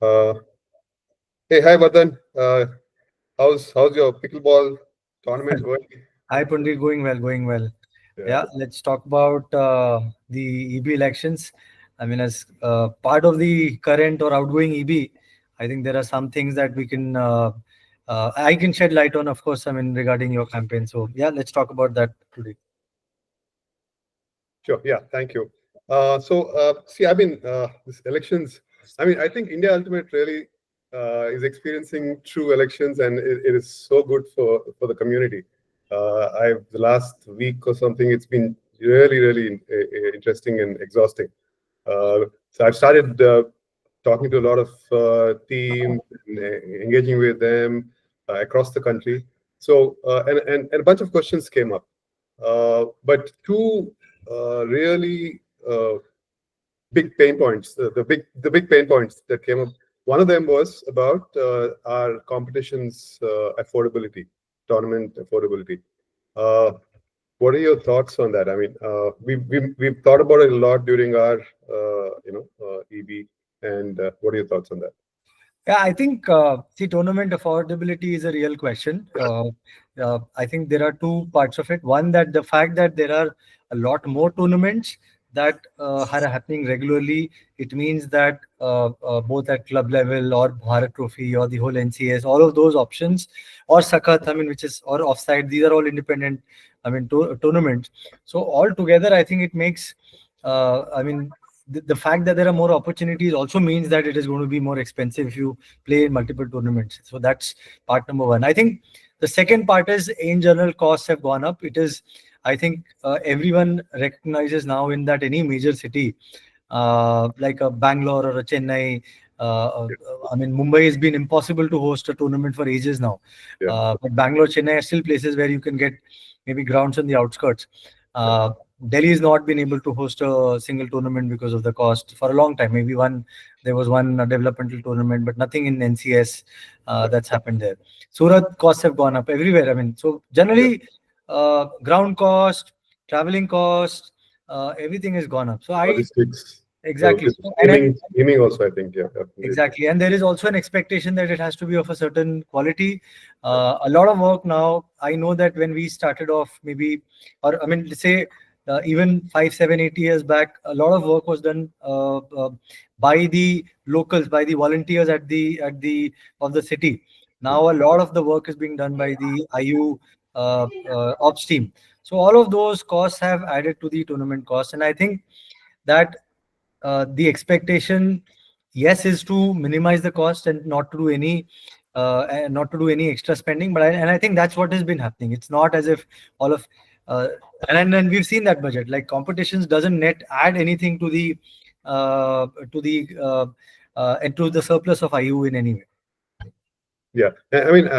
Uh, hey, hi, Vardan. How's your pickleball tournament going? Hi, Pundari, going well, going well. Yeah, Yeah, let's talk about the EB elections. I mean, as part of the current or outgoing EB, I think there are some things that I can shed light on, of course, I mean, regarding your campaign. So, yeah, let's talk about that today. sure. Yeah, thank you. See, I mean, this elections. I mean, I think India Ultimate really is experiencing true elections, and it is so good for the community. I've the last week or something, it's been really interesting and exhausting. So I've started talking to a lot of teams, and, engaging with them across the country. So and a bunch of questions came up, but two really big pain points. The big pain points that came up. One of them was about our competition's affordability, tournament affordability. Uh, what are your thoughts on that? I mean, we've thought about it a lot during our EB, and what are your thoughts on that? Yeah, I think see, tournament affordability is a real question. I think there are two parts of it. One, that the fact that there are a lot more tournaments that are happening regularly, it means that both at club level or Bharat Trophy or the whole NCS, all of those options, or Sakat, I mean, which is or offside, these are all independent, I mean, tournaments. So all together, I think it makes, I mean, the fact that there are more opportunities also means that it is going to be more expensive if you play in multiple tournaments. So that's part number one. I think the second part is, in general, costs have gone up. It is, I think, everyone recognizes now in that any major city, like a Bangalore or a Chennai, I mean, Mumbai has been impossible to host a tournament for ages now. Yeah, But Bangalore, Chennai are still places where you can get maybe grounds on the outskirts. Uh, Delhi has not been able to host a single tournament because of the cost for a long time. Maybe there was one developmental tournament, but nothing in NCS that's happened there. Surat costs have gone up everywhere. I mean, so yeah. generally, ground cost, traveling cost, everything has gone up. So I Logistics, exactly. this gaming also, I think, yeah, definitely. Exactly. And there is also an expectation that it has to be of a certain quality. A lot of work now. I know that when we started off, maybe, or I mean, let's say even 5, 7, 8 years back, a lot of work was done by the locals, by the volunteers at the of the city. Now a lot of the work is being done by the IU ops team. So all of those costs have added to the tournament cost, and I think that the expectation, yes, is to minimize the cost and not to do any extra spending. But I think that's what has been happening. It's not as if all of uh, and we've seen that budget, like, competitions doesn't net add anything to the to the and to the surplus of IU in any way. Yeah, I mean,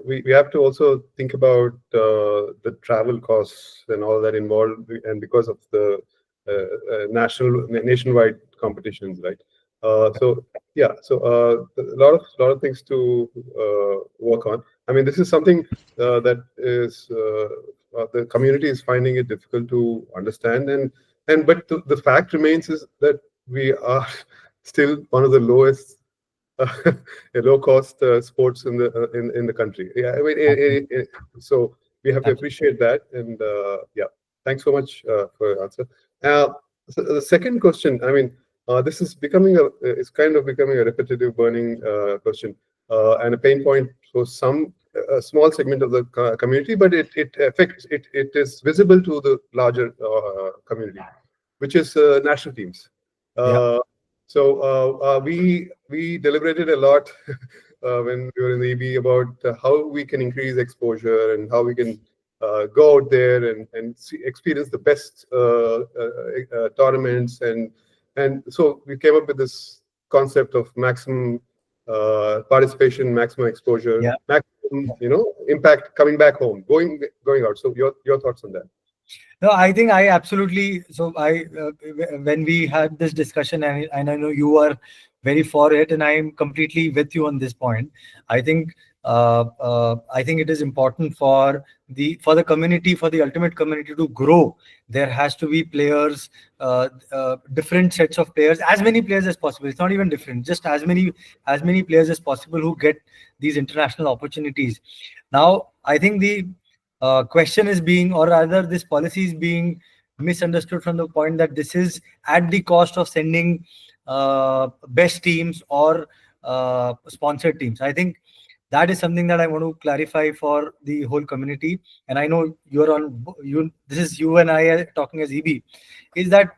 we have to also think about the travel costs and all that involved, and because of the nationwide competitions, right? So yeah, so a lot of things to work on. I mean, this is something that is the community is finding it difficult to understand, and but the fact remains is that we are still one of the lowest a low cost sports in the country. Yeah, I mean, so we have to Absolutely. appreciate that. And yeah, thanks so much for your answer. Uh, so the second question, I mean, this is becoming it's kind of becoming a repetitive, burning question and a pain point for some a small segment of the community, but it affects it is visible to the larger community, which is national teams. Yeah. Uh, we deliberated a lot when we were in the EB about how we can increase exposure and how we can go out there and experience the best tournaments, and so we came up with this concept of maximum participation, maximum exposure, Yeah. maximum impact coming back home, going out. So your thoughts on that? No, I think I absolutely. So when we had this discussion, and I know you are very for it, and I am completely with you on this point. I think, I think it is important for for the community, for the ultimate community to grow, there has to be players, different sets of players, as many players as possible. It's not even different, just as many players as possible who get these international opportunities. Now, I think the question is being, or rather, this policy is being misunderstood from the point that this is at the cost of sending best teams or sponsored teams. I think that is something that I want to clarify for the whole community. And I know you're on you. This is you and I are talking as EB. Is that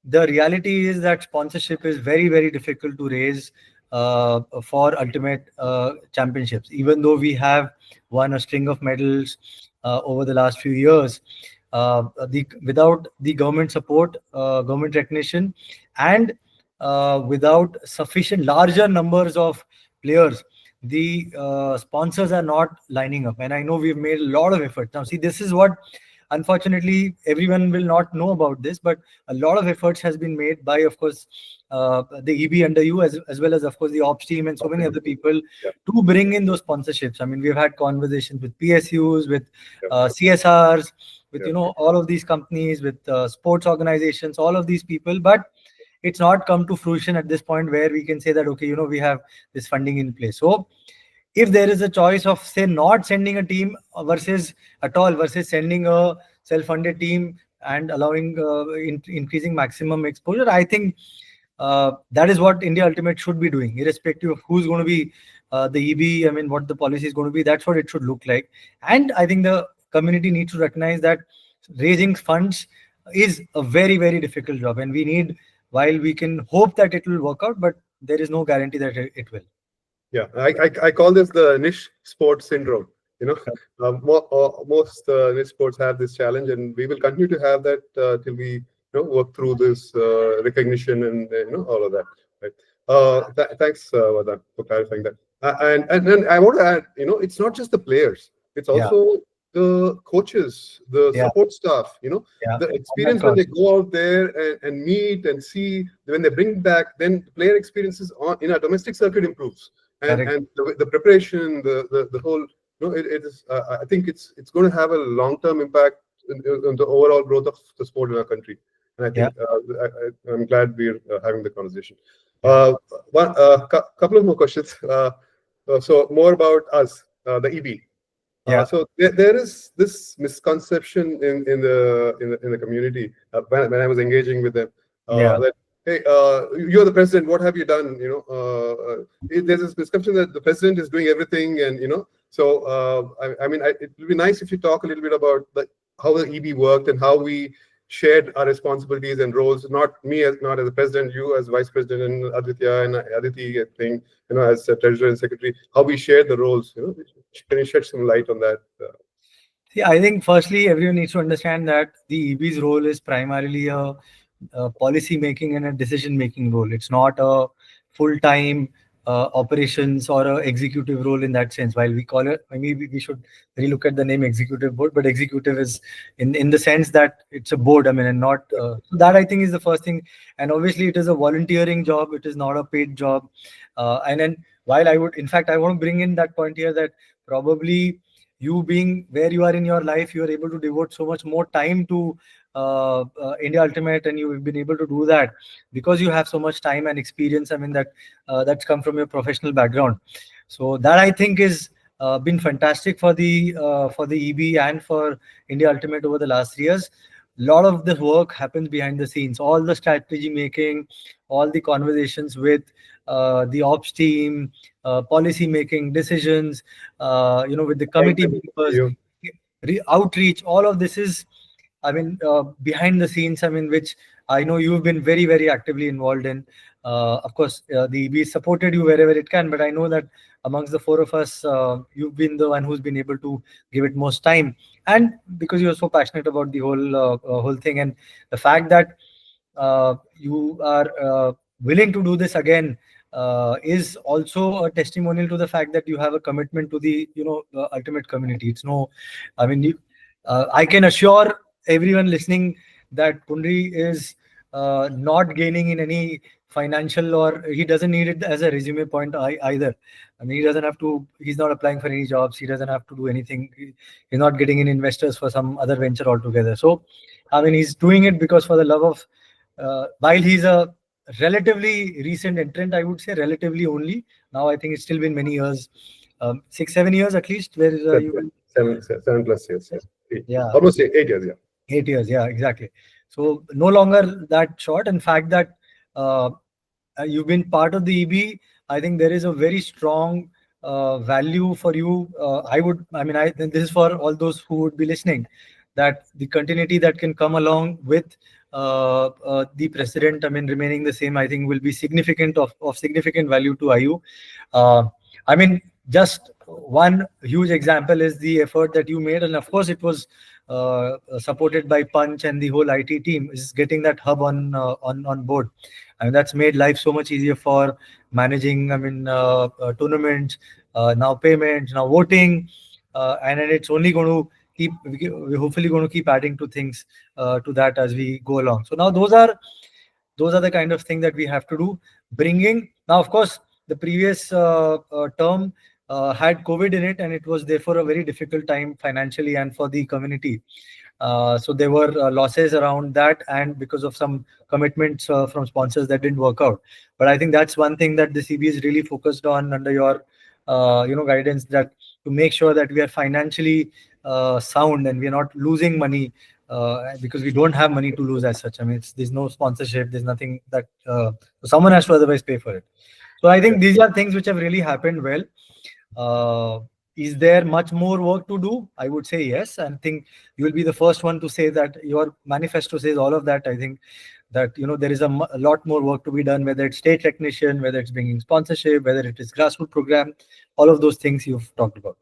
the reality is that sponsorship is very, very difficult to raise for ultimate championships. Even though we have won a string of medals over the last few years, without the government support, government recognition, and without sufficient larger numbers of players, the sponsors are not lining up. And I know we've made a lot of effort. Now, see, this is what, unfortunately, everyone will not know about this, but a lot of efforts has been made by, of course, the EB under you, as well as, of course, the ops team and so many other people to bring in those sponsorships. I mean, we've had conversations with PSUs, with CSRs, with, all of these companies, with sports organizations, all of these people, but it's not come to fruition at this point where we can say that, okay, we have this funding in place. So if there is a choice of, say, not sending a team versus sending a self-funded team and allowing increasing maximum exposure, I think that is what India Ultimate should be doing, irrespective of who's going to be the EB. I mean, what the policy is going to be, that's what it should look like. And I think the community needs to recognize that raising funds is a very, very difficult job. And we need, while we can hope that it will work out, but there is no guarantee that it will. Yeah, I call this the niche sports syndrome. Most niche sports have this challenge, and we will continue to have that till we work through this recognition and all of that. Right. Thanks, Vardan, for clarifying that. And then I want to add, it's not just the players; it's also the coaches, the support staff. The experience when they go out there and meet and see, when they bring back, then player experiences in our domestic circuit improves. And the preparation, the whole, it is. I think it's going to have a long-term impact on the overall growth of the sport in our country. And I think I'm glad we're having the conversation. Couple of more questions. So more about us, the EB. So there is this misconception in the community when I was engaging with them that, hey, you're the president. What have you done? There's this misconception that the president is doing everything, and So I mean, it would be nice if you talk a little bit about how the EB worked and how we shared our responsibilities and roles. Not as a president, you as vice president, and Aditya and Aditi, I think, as a treasurer and secretary. How we shared the roles. Can you shed some light on that? See, I think firstly, everyone needs to understand that the EB's role is primarily a policy making and a decision making role. It's not a full-time operations or a executive role in that sense. While we call it, maybe we should relook at the name executive board, but executive is in the sense that it's a board. I mean, and not that, I think, is the first thing. And obviously, it is a volunteering job. It is not a paid job. And then while I want to bring in that point here that probably you being where you are in your life, you are able to devote so much more time to India Ultimate, and you've been able to do that because you have so much time and experience. I mean, that's come from your professional background. So that, I think, is been fantastic for the EB and for India Ultimate over the last 3 years. A lot of the work happens behind the scenes. All the strategy making, all the conversations with the ops team, policy making decisions, with the committee members, outreach. All of this is, I mean, behind the scenes. I mean, which I know you've been very, very actively involved in. Of course, the EB supported you wherever it can, but I know that amongst the 4 of us, you've been the one who's been able to give it most time, and because you're so passionate about the whole thing, and the fact that you are willing to do this again is also a testimonial to the fact that you have a commitment to the ultimate community. It's no, I mean, I can assure everyone listening that Pundari is not gaining in any financial, or he doesn't need it as a resume point either. I mean, he doesn't have to. He's not applying for any jobs. He doesn't have to do anything. He's not getting in investors for some other venture altogether. So, I mean, he's doing it because for the love of. While he's a relatively recent entrant, I would say relatively only. Now, I think it's still been many years, 6, 7 years at least. Where you 7+ years, yeah. yeah, Almost 8 years, yeah. 8 years, yeah, exactly. So no longer that short. In fact, that uh, you've been part of the EB. I think there is a very strong value for you. I mean, this is for all those who would be listening, that the continuity that can come along with the president, I mean, remaining the same, I think will be significant of significant value to IU. I mean, just one huge example is the effort that you made, and of course, it was supported by Punch and the whole IT team, is getting that hub on board. I mean, that's made life so much easier for managing. I mean, tournaments, now payments, now voting, and then it's only going to keep. We're hopefully going to keep adding to things to that as we go along. So now those are the kind of thing that we have to do. Bringing now, of course, the previous term had COVID in it, and it was therefore a very difficult time financially and for the community. So there were losses around that, and because of some commitments from sponsors that didn't work out. But I think that's one thing that the CB is really focused on under your guidance, that to make sure that we are financially sound and we are not losing money because we don't have money to lose as such. I mean, there's no sponsorship, there's nothing that someone has to otherwise pay for it. So I think these are things which have really happened well. Is there much more work to do? I would say yes. I think you will be the first one to say that. Your manifesto says all of that. I think that there is a lot more work to be done, whether it's state recognition, whether it's bringing sponsorship, whether it is grassroots program, all of those things you've talked about.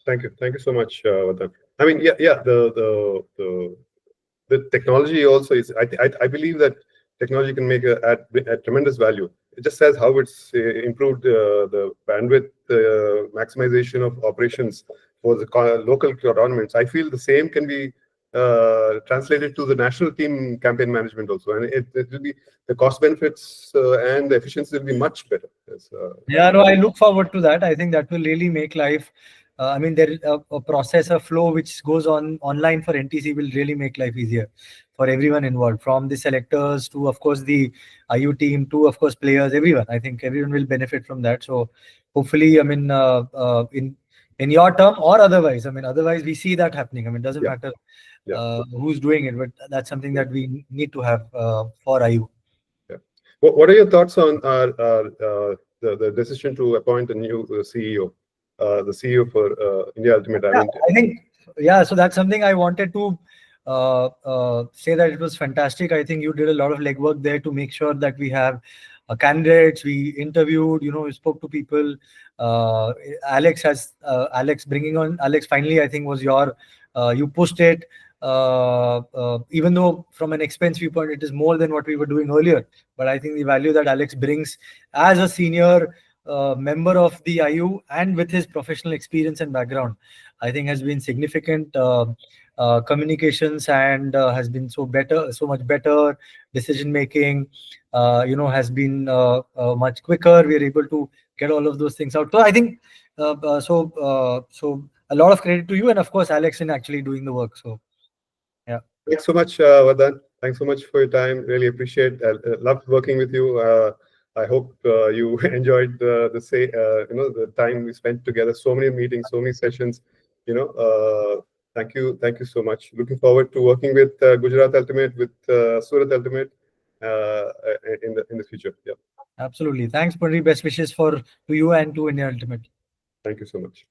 Thank you so much, Vardhan. I mean, yeah. The technology also is. I believe that technology can make a tremendous value. It just says how it's improved the bandwidth, maximization of operations for the local tournaments. I feel the same can be translated to the national team campaign management also, and it will be the cost benefits and the efficiency will be much better. Yeah, no, I look forward to that. I think that will really make life. I mean, there is a process, a flow which goes on online for NTC will really make life easier for everyone involved, from the selectors to, of course, the IU team to, of course, players, everyone. I think everyone will benefit from that. So hopefully, I mean, in your term or otherwise, I mean, otherwise we see that happening. I mean, it doesn't matter who's doing it, but that's something that we need to have for IU. Yeah. What are your thoughts on the decision to appoint a new CEO? The CEO for India Ultimate. I think, so that's something I wanted to say, that it was fantastic. I think you did a lot of legwork there to make sure that we have candidates. We interviewed, we spoke to people. Alex bringing on Alex finally, I think was you pushed it. Even though from an expense viewpoint, it is more than what we were doing earlier. But I think the value that Alex brings as a senior member of the IU and with his professional experience and background, I think has been significant. Communications and has been so much better. Decision making, has been much quicker. We are able to get all of those things out. So I think so a lot of credit to you, and of course Alex in actually doing the work. So yeah. Thanks so much, Vardhan. Thanks so much for your time. Really appreciate. Loved working with you. I hope you enjoyed the time we spent together. So many meetings, so many sessions. Thank you so much. Looking forward to working with Gujarat Ultimate, with Surat Ultimate in the future. Yeah. Absolutely. Thanks, Pundari. Best wishes to you and to India Ultimate. Thank you so much.